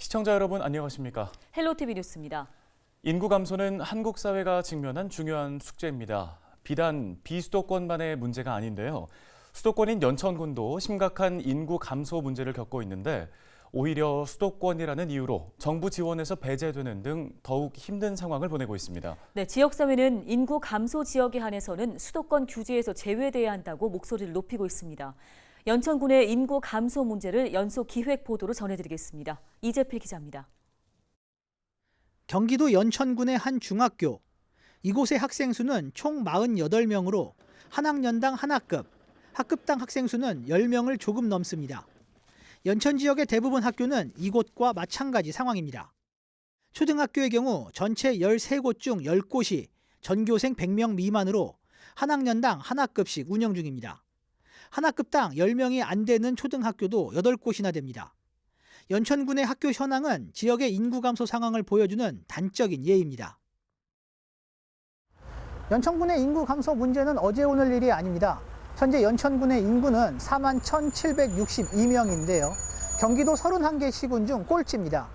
시청자 여러분 안녕하십니까? 헬로티비 뉴스입니다. 인구 감소는 한국 사회가 직면한 중요한 숙제입니다. 비단 비수도권만의 문제가 아닌데요. 수도권인 연천군도 심각한 인구 감소 문제를 겪고 있는데 오히려 수도권이라는 이유로 정부 지원에서 배제되는 등 더욱 힘든 상황을 보내고 있습니다. 네, 지역사회는 인구 감소 지역에 한해서는 수도권 규제에서 제외돼야 한다고 목소리를 높이고 있습니다. 연천군의 인구 감소 문제를 연속 기획 보도로 전해드리겠습니다. 이재필 기자입니다. 경기도 연천군의 한 중학교. 이곳의 학생 수는 총 48명으로 한 학년당 한 학급, 학급당 학생 수는 10명을 조금 넘습니다. 연천 지역의 대부분 학교는 이곳과 마찬가지 상황입니다. 초등학교의 경우 전체 13곳 중 10곳이 전교생 100명 미만으로 한 학년당 한 학급씩 운영 중입니다. 한 학급당 10명이 안 되는 초등학교도 8곳이나 됩니다. 연천군의 학교 현황은 지역의 인구 감소 상황을 보여주는 단적인 예입니다. 연천군의 인구 감소 문제는 어제 오늘 일이 아닙니다. 현재 연천군의 인구는 41,762명인데요. 경기도 31개 시군 중 꼴찌입니다.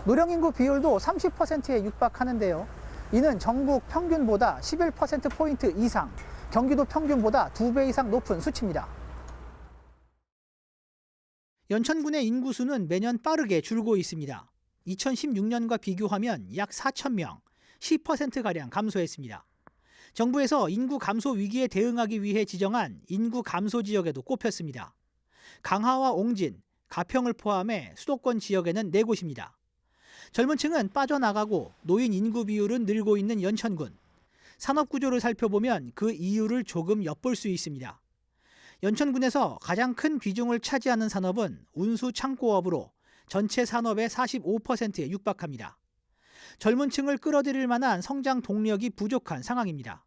노령인구 비율도 30%에 육박하는데요. 이는 전국 평균보다 11%포인트 이상, 경기도 평균보다 2배 이상 높은 수치입니다. 연천군의 인구수는 매년 빠르게 줄고 있습니다. 2016년과 비교하면 약 4,000명, 10%가량 감소했습니다. 정부에서 인구 감소 위기에 대응하기 위해 지정한 인구 감소 지역에도 꼽혔습니다. 강화와 옹진, 가평을 포함해 수도권 지역에는 4곳입니다. 젊은 층은 빠져나가고 노인 인구 비율은 늘고 있는 연천군. 산업 구조를 살펴보면 그 이유를 조금 엿볼 수 있습니다. 연천군에서 가장 큰 비중을 차지하는 산업은 운수 창고업으로 전체 산업의 45%에 육박합니다. 젊은 층을 끌어들일 만한 성장 동력이 부족한 상황입니다.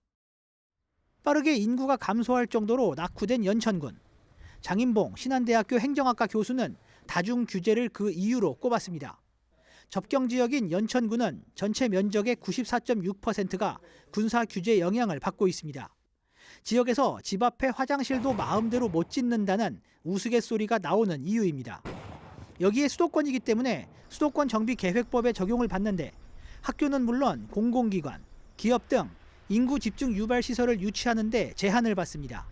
빠르게 인구가 감소할 정도로 낙후된 연천군. 장인봉 신한대학교 행정학과 교수는 다중 규제를 그 이유로 꼽았습니다. 접경 지역인 연천군은 전체 면적의 94.6%가 군사 규제 영향을 받고 있습니다. 지역에서 집 앞에 화장실도 마음대로 못 짓는다는 우스갯소리가 나오는 이유입니다. 여기에 수도권이기 때문에 수도권 정비 계획법에 적용을 받는데 학교는 물론 공공기관, 기업 등 인구 집중 유발 시설을 유치하는 데 제한을 받습니다.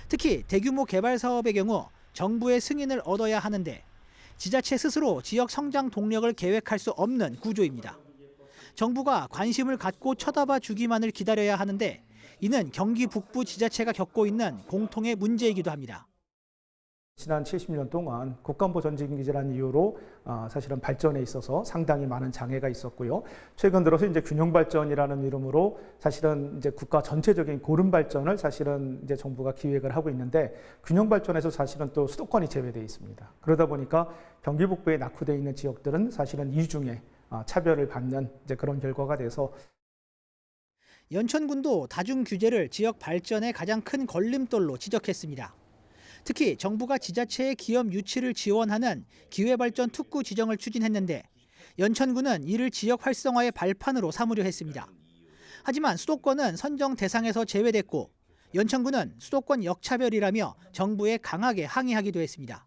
특히 대규모 개발 사업의 경우 정부의 승인을 얻어야 하는데 지자체 스스로 지역 성장 동력을 계획할 수 없는 구조입니다. 정부가 관심을 갖고 쳐다봐 주기만을 기다려야 하는데 이는 경기 북부 지자체가 겪고 있는 공통의 문제이기도 합니다. 지난 70년 동안 국가안보 전쟁기지라는 이유로 사실은 발전에 있어서 상당히 많은 장애가 있었고요. 최근 들어서 이제 균형 발전이라는 이름으로 사실은 이제 국가 전체적인 고른 발전을 사실은 이제 정부가 기획을 하고 있는데 균형 발전에서 사실은 또 수도권이 제외되어 있습니다. 그러다 보니까 경기 북부에 낙후되어 있는 지역들은 사실은 이중에 차별을 받는 이제 그런 결과가 돼서 연천군도 다중 규제를 지역 발전의 가장 큰 걸림돌로 지적했습니다. 특히 정부가 지자체의 기업 유치를 지원하는 기회발전 특구 지정을 추진했는데 연천군은 이를 지역 활성화의 발판으로 삼으려 했습니다. 하지만 수도권은 선정 대상에서 제외됐고 연천군은 수도권 역차별이라며 정부에 강하게 항의하기도 했습니다.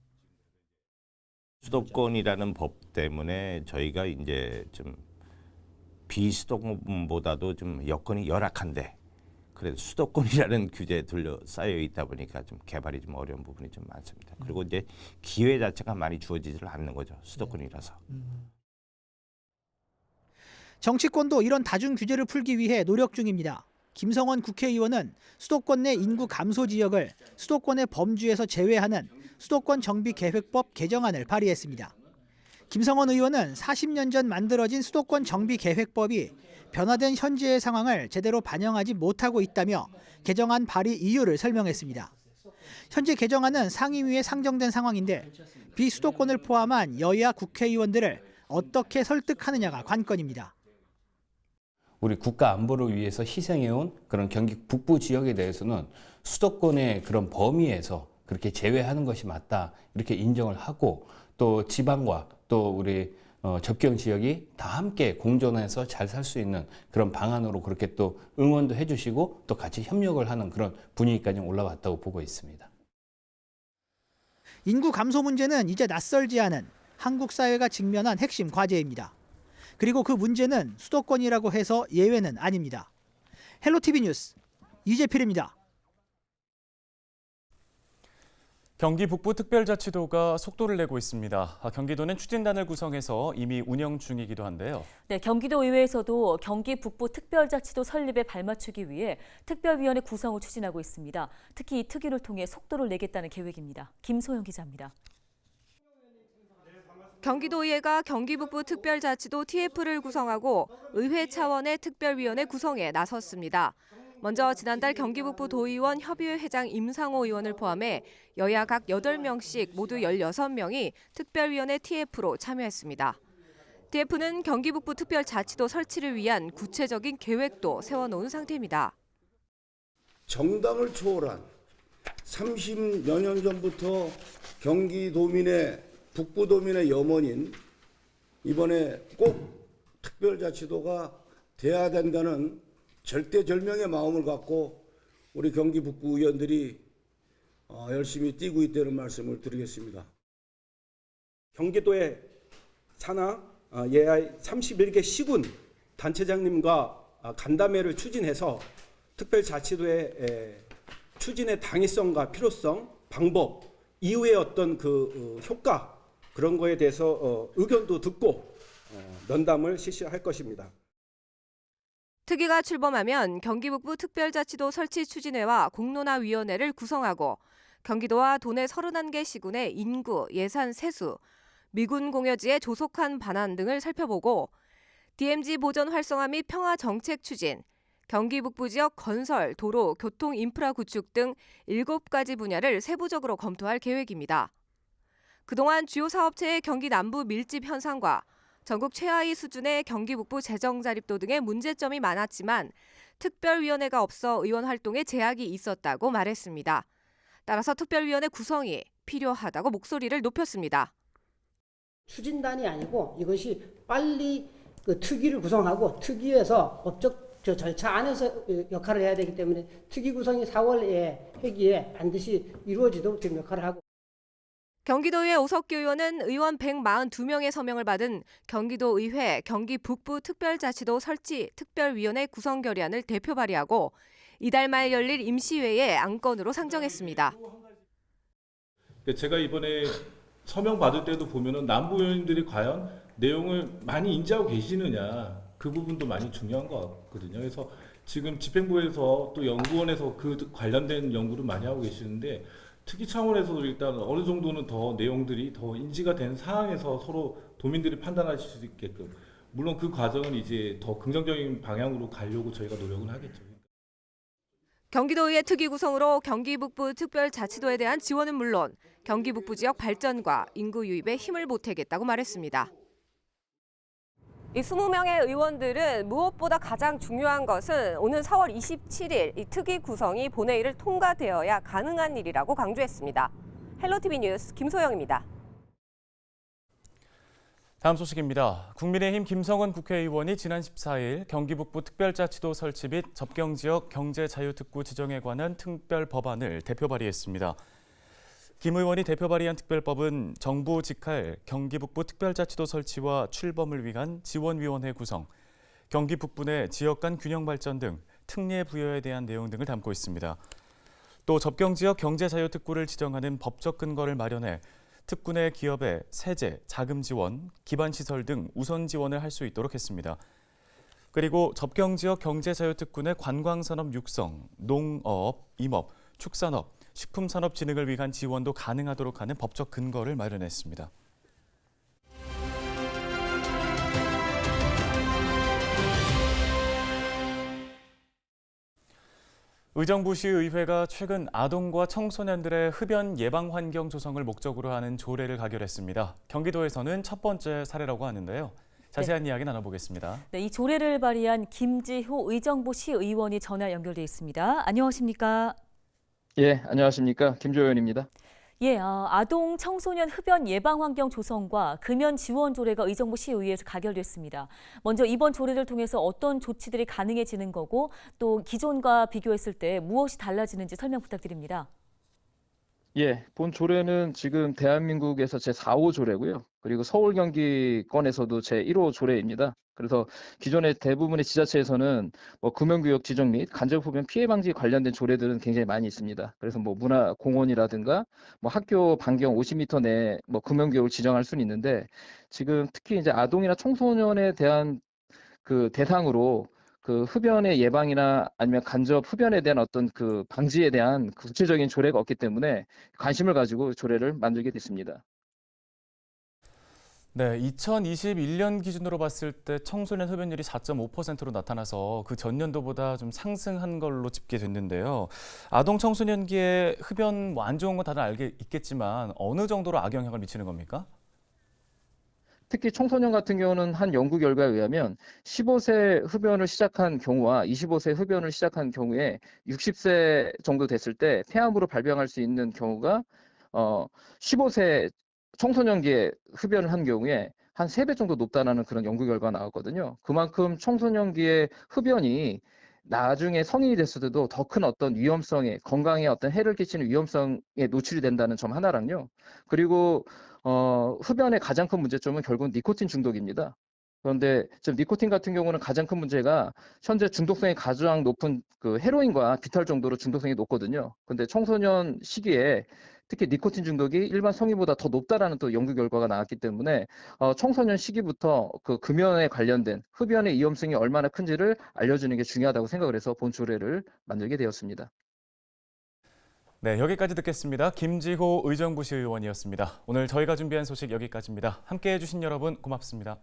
수도권이라는 법 때문에 저희가 이제 좀 비수도권보다도 좀 여건이 열악한데 그래도 수도권이라는 규제에 둘러싸여 있다 보니까 좀 개발이 좀 어려운 부분이 좀 많습니다. 그리고 이제 기회 자체가 많이 주어지질 않는 거죠. 수도권이라서. 정치권도 이런 다중 규제를 풀기 위해 노력 중입니다. 김성원 국회의원은 수도권 내 인구 감소 지역을 수도권의 범주에서 제외하는 수도권 정비 계획법 개정안을 발의했습니다. 김성원 의원은 40년 전 만들어진 수도권 정비 계획법이 변화된 현재의 상황을 제대로 반영하지 못하고 있다며 개정안 발의 이유를 설명했습니다. 현재 개정안은 상임위에 상정된 상황인데 비수도권을 포함한 여야 국회의원들을 어떻게 설득하느냐가 관건입니다. 우리 국가 안보를 위해서 희생해온 그런 경기 북부 지역에 대해서는 수도권의 그런 범위에서 그렇게 제외하는 것이 맞다 이렇게 인정을 하고 또 지방과 또 우리 접경 지역이 다 함께 공존해서 잘 살 수 있는 그런 방안으로 그렇게 또 응원도 해주시고 또 같이 협력을 하는 그런 분위기까지 올라왔다고 보고 있습니다. 인구 감소 문제는 이제 낯설지 않은 한국 사회가 직면한 핵심 과제입니다. 그리고 그 문제는 수도권이라고 해서 예외는 아닙니다. 헬로티비 뉴스 이재필입니다. 경기 북부 특별자치도가 속도를 내고 있습니다. 경기도는 추진단을 구성해서 이미 운영 중이기도 한데요. 네, 경기도 의회에서도 경기 북부 특별자치도 설립에 발맞추기 위해 특별위원회 구성을 추진하고 있습니다. 특히 이 특위를 통해 속도를 내겠다는 계획입니다. 김소영 기자입니다. 경기도의회가 경기북부 특별자치도 TF를 구성하고 의회 차원의 특별위원회 구성에 나섰습니다. 먼저 지난달 경기북부 도의원 협의회 회장 임상호 의원을 포함해 여야 각 8명씩 모두 16명이 특별위원회 TF로 참여했습니다. TF는 경기북부 특별자치도 설치를 위한 구체적인 계획도 세워놓은 상태입니다. 정당을 초월한 30여 년 전부터 경기도민의 북부도민의 염원인 이번에 꼭 특별자치도가 돼야 된다는 절대절명의 마음을 갖고 우리 경기 북부 의원들이 열심히 뛰고 있다는 말씀을 드리겠습니다. 경기도의 산하 예하의 31개 시군 단체장님과 간담회를 추진해서 특별자치도의 추진의 당위성과 필요성, 방법, 이후의 어떤 그 효과 그런 거에 대해서 의견도 듣고 면담을 실시할 것입니다. 특위가 출범하면 경기북부 특별자치도 설치 추진회와 공론화위원회를 구성하고 경기도와 도내 31개 시군의 인구, 예산 세수, 미군 공여지의 조속한 반환 등을 살펴보고 DMZ 보전 활성화 및 평화 정책 추진, 경기 북부 지역 건설, 도로, 교통 인프라 구축 등 7가지 분야를 세부적으로 검토할 계획입니다. 그동안 주요 사업체의 경기 남부 밀집 현상과 전국 최하위 수준의 경기 북부 재정 자립도 등의 문제점이 많았지만 특별위원회가 없어 의원 활동에 제약이 있었다고 말했습니다. 따라서 특별위원회 구성이 필요하다고 목소리를 높였습니다. 추진단이 아니고 이것이 빨리 그 특위를 구성하고 특위에서 법적 절차 안에서 역할을 해야 되기 때문에 특위 구성이 4월 회기에 반드시 이루어지도록 지금 역할을 하고. 경기도의회 오석규 의원은 의원 142명의 서명을 받은 경기도의회 경기 북부 특별자치도 설치 특별위원회 구성 결의안을 대표 발의하고 이달 말 열릴 임시회의 안건으로 상정했습니다. 제가 이번에 서명 받을 때도 보면은 남부 의원님들이 과연 내용을 많이 인지하고 계시느냐 그 부분도 많이 중요한 것 같거든요. 그래서 지금 집행부에서 또 연구원에서 그 관련된 연구를 많이 하고 계시는데 특히 차원에서도 일단 어느 정도는 더 내용들이 더 인지가 된 상황에서 서로 도민들이 판단하실 수 있게끔 물론 그 과정은 이제 더 긍정적인 방향으로 가려고 저희가 노력을 하겠죠. 경기도의회 특위 구성으로 경기 북부 특별자치도에 대한 지원은 물론 경기 북부 지역 발전과 인구 유입에 힘을 보태겠다고 말했습니다. 이 20명의 의원들은 무엇보다 가장 중요한 것은 오는 4월 27일 이 특위 구성이 본회의를 통과되어야 가능한 일이라고 강조했습니다. 헬로티비 뉴스 김소영입니다. 다음 소식입니다. 국민의힘 김성원 국회의원이 지난 14일 경기 북부 특별자치도 설치 및 접경지역 경제자유특구 지정에 관한 특별 법안을 대표 발의했습니다. 김 의원이 대표 발의한 특별법은 정부 직할 경기 북부 특별자치도 설치와 출범을 위한 지원위원회 구성, 경기 북부 내 지역 간 균형 발전 등 특례 부여에 대한 내용 등을 담고 있습니다. 또 접경지역 경제자유특구를 지정하는 법적 근거를 마련해 특구 내 기업의 세제, 자금 지원, 기반시설 등 우선 지원을 할 수 있도록 했습니다. 그리고 접경지역 경제자유특구 내 관광산업 육성, 농업, 임업, 축산업, 식품산업 진흥을 위한 지원도 가능하도록 하는 법적 근거를 마련했습니다. 의정부시의회가 최근 아동과 청소년들의 흡연 예방 환경 조성을 목적으로 하는 조례를 가결했습니다. 경기도에서는 첫 번째 사례라고 하는데요. 자세한 이야기 나눠보겠습니다. 네, 이 조례를 발의한 김지호 의정부시의원이 전화 연결돼 있습니다. 안녕하십니까? 예, 안녕하십니까. 김지호 의원입니다. 예, 아동 청소년 흡연 예방 환경 조성과 금연 지원 조례가 의정부시의회에서 가결됐습니다. 먼저 이번 조례를 통해서 어떤 조치들이 가능해지는 거고 또 기존과 비교했을 때 무엇이 달라지는지 설명 부탁드립니다. 예, 본 조례는 지금 대한민국에서 제4호 조례고요. 그리고 서울 경기권에서도 제1호 조례입니다. 그래서 기존의 대부분의 지자체에서는 뭐 금연구역 지정 및 간접 흡연 피해 방지 관련된 조례들은 굉장히 많이 있습니다. 그래서 뭐 문화 공원이라든가 뭐 학교 반경 50m 내에 뭐 금연구역을 지정할 수는 있는데 지금 특히 이제 아동이나 청소년에 대한 그 대상으로 그 흡연의 예방이나 아니면 간접 흡연에 대한 어떤 그 방지에 대한 구체적인 조례가 없기 때문에 관심을 가지고 조례를 만들게 됐습니다. 네, 2021년 기준으로 봤을 때 청소년 흡연율이 4.5%로 나타나서 그 전년도보다 좀 상승한 걸로 집계됐는데요. 아동 청소년기에 흡연 뭐 안 좋은 건 다들 있겠지만 어느 정도로 악영향을 미치는 겁니까? 특히 청소년 같은 경우는 한 연구 결과에 의하면 15세 흡연을 시작한 경우와 25세 흡연을 시작한 경우에 60세 정도 됐을 때 폐암으로 발병할 수 있는 경우가 15세 청소년기에 흡연을 한 경우에 한 3배 정도 높다는 그런 연구 결과가 나왔거든요. 그만큼 청소년기에 흡연이 나중에 성인이 됐을 때도 더 큰 어떤 위험성에, 건강에 어떤 해를 끼치는 위험성에 노출이 된다는 점 하나랑요. 그리고 흡연의 가장 큰 문제점은 결국 니코틴 중독입니다. 그런데 지금 니코틴 같은 경우는 가장 큰 문제가 현재 중독성이 가장 높은 그 헤로인과 비탈 정도로 중독성이 높거든요. 근데 청소년 시기에 특히 니코틴 중독이 일반 성인보다 더 높다라는 또 연구 결과가 나왔기 때문에 청소년 시기부터 그 금연에 관련된 흡연의 위험성이 얼마나 큰지를 알려주는 게 중요하다고 생각을 해서 본 조례를 만들게 되었습니다. 네, 여기까지 듣겠습니다. 김지호 의정부시 의원이었습니다. 오늘 저희가 준비한 소식 여기까지입니다. 함께해 주신 여러분 고맙습니다.